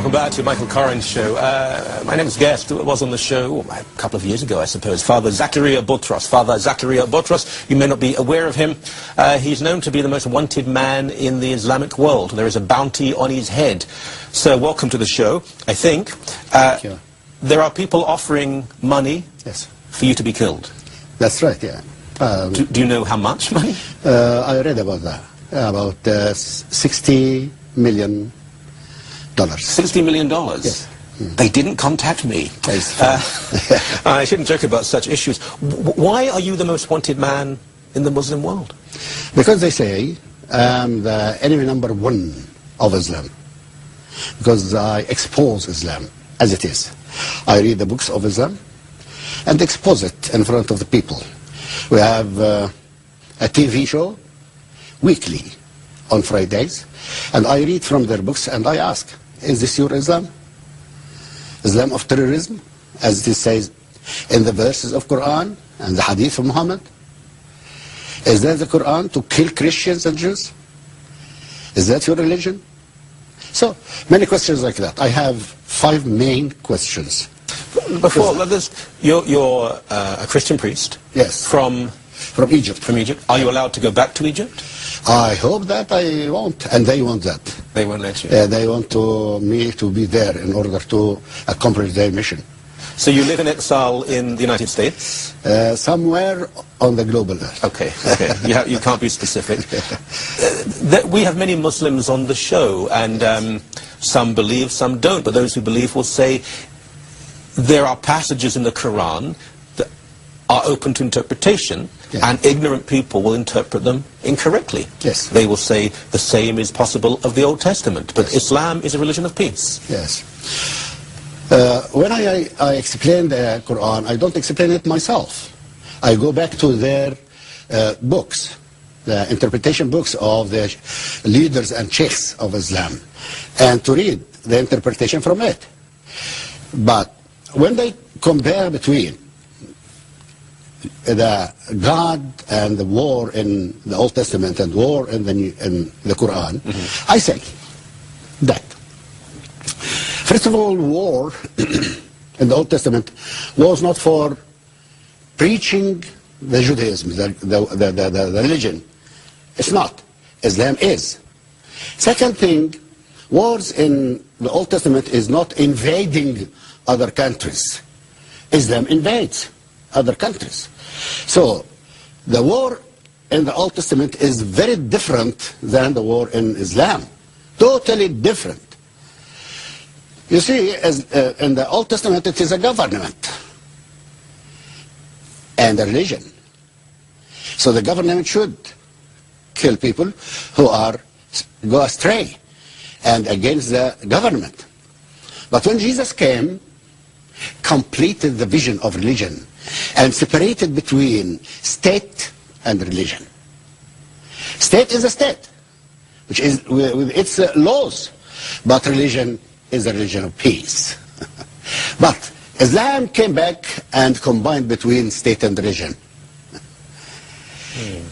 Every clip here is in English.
Welcome back to Michael Corrin's show. My next guest was on the show a couple of years ago, I suppose, Father Zakaria Botros. Father Zakaria Botros, you may not be aware of him. He's known to be the most wanted man in the Islamic world. There is a bounty on his head. So welcome to the show, I think. Thank you. There are people offering money for you to be killed. That's right, yeah. Do you know how much money? I read about that. About $60 million. $60 million? Yes. They didn't contact me. I shouldn't joke about such issues. Why are you the most wanted man in the Muslim world? Because they say I'm the enemy #1 of Islam. Because I expose Islam as it is. I read the books of Islam and expose it in front of the people. We have a TV show weekly on Fridays, and I read from their books and I ask, is this your Islam? Islam of terrorism, as it says in the verses of Quran and the Hadith of Muhammad? Is that the Quran to kill Christians and Jews? Is that your religion? So, many questions like that. I have 5 main questions. Before, you're a Christian priest? Yes. From Egypt. From Egypt. Are you allowed to go back to Egypt? I hope that I won't, and they want that. They won't let you? They want me to be there in order to accomplish their mission. So you live in exile in the United States? Somewhere on the global earth. Okay. You can't be specific. We have many Muslims on the show, and some believe, some don't, but those who believe will say there are passages in the Quran that are open to interpretation, and ignorant people will interpret them incorrectly. Yes. They will say the same is possible of the Old Testament, but Islam is a religion of peace. Yes. When I explain the Quran, I don't explain it myself. I go back to their books, the interpretation books of the leaders and sheikhs of Islam, and to read the interpretation from it. But when they compare between the God and the war in the Old Testament and war in the Quran, I say that, first of all, war in the Old Testament was not for preaching the Judaism, the religion. It's not. Islam is. Second thing, wars in the Old Testament is not invading other countries. Islam invades other countries. So, the war in the Old Testament is very different than the war in Islam. Totally different. You see, in the Old Testament, it is a government and a religion. So the government should kill people who go astray and against the government. But when Jesus came, completed the vision of religion and separated between state and religion. State is a state, which is with its laws, but religion is a religion of peace. But Islam came back and combined between state and religion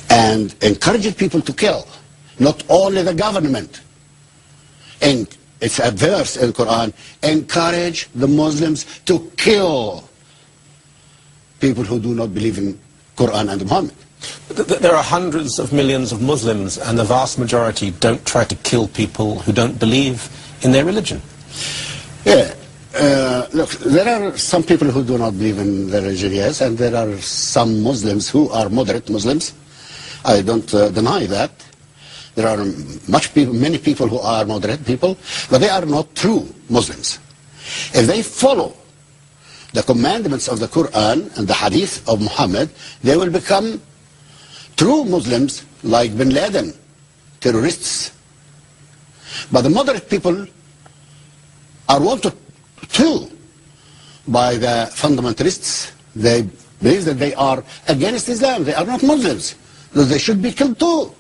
and encouraged people to kill, not only the government. And it's a verse in the Quran, encourage the Muslims to kill people who do not believe in Quran and Muhammad. There are hundreds of millions of Muslims, and the vast majority don't try to kill people who don't believe in their religion. Yeah. Look, there are some people who do not believe in the religion, yes, and there are some Muslims who are moderate Muslims. I don't deny that. There are many people who are moderate people, but they are not true Muslims. If they follow the commandments of the Quran and the Hadith of Muhammad, they will become true Muslims like Bin Laden, terrorists. But the moderate people are wanted too by the fundamentalists. They believe that they are against Islam. They are not Muslims. So they should be killed too.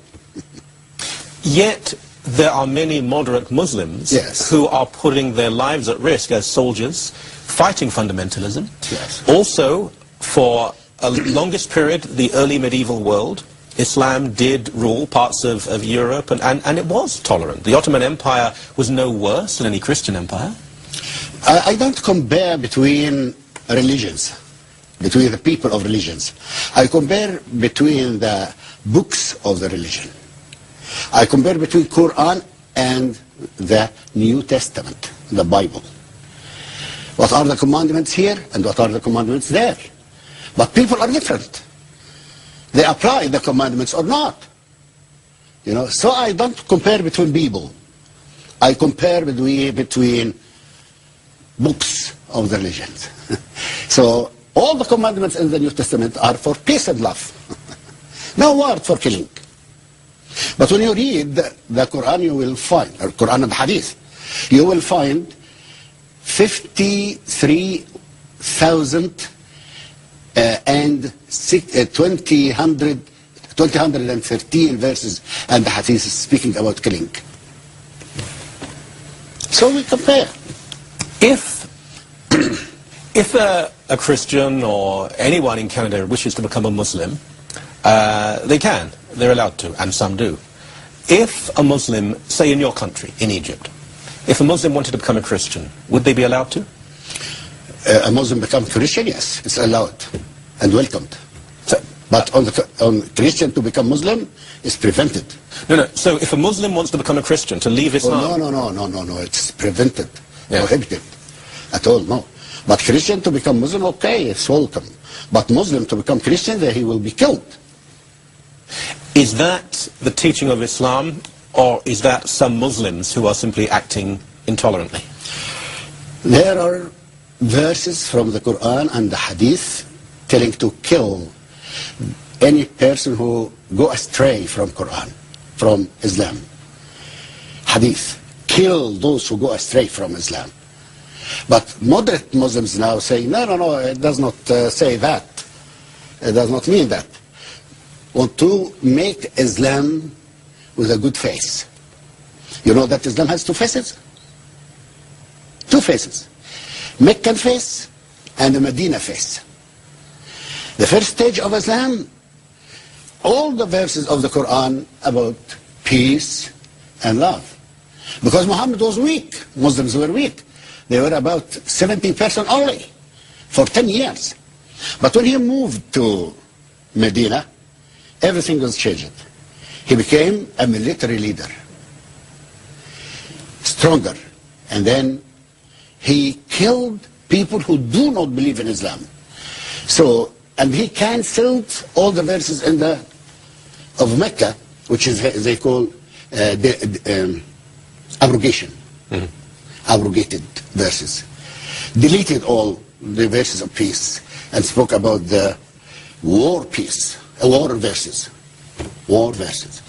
Yet there are many moderate Muslims who are putting their lives at risk as soldiers fighting fundamentalism. Yes. Also, for a longest period, the early medieval world, Islam did rule parts of Europe, and it was tolerant. The Ottoman Empire was no worse than any Christian empire. I don't compare between religions, between the people of religions. I compare between the books of the religion. I compare between Quran and the New Testament, the Bible. What are the commandments here and what are the commandments there? But people are different. They apply the commandments or not. You know, so I don't compare between people. I compare between books of the religions. So all the commandments in the New Testament are for peace and love. No word for killing. But when you read the Quran, you will find, or Quran and Hadith, you will find 53,000 and 213 verses and the Hadith speaking about killing. So we compare. If a Christian or anyone in Canada wishes to become a Muslim, they can. They're allowed to, and some do. If a Muslim, say in your country, in Egypt, if a Muslim wanted to become a Christian, would they be allowed to? A Muslim become Christian, yes, it's allowed and welcomed. So, but on Christian to become Muslim is prevented. No. So if a Muslim wants to become a Christian, to leave Islam... No, it's prevented, Yeah. prohibited at all, no. But Christian to become Muslim, okay, it's welcome. But Muslim to become Christian, then he will be killed. Is that the teaching of Islam, or is that some Muslims who are simply acting intolerantly? There are verses from the Quran and the Hadith telling to kill any person who go astray from Quran, from Islam. Hadith, kill those who go astray from Islam. But moderate Muslims now say, no, it does not say that. It does not mean that. Want to make Islam with a good face. You know that Islam has two faces? Two faces. Meccan face and the Medina face. The first stage of Islam, all the verses of the Quran about peace and love. Because Muhammad was weak. Muslims were weak. They were about 17% only for 10 years. But when he moved to Medina, everything was changed. He became a military leader, stronger. And then he killed people who do not believe in Islam. So, and he cancelled all the verses of Mecca, which is they call abrogation. Mm-hmm. Abrogated verses. Deleted all the verses of peace and spoke about the war peace, war verses. War verses.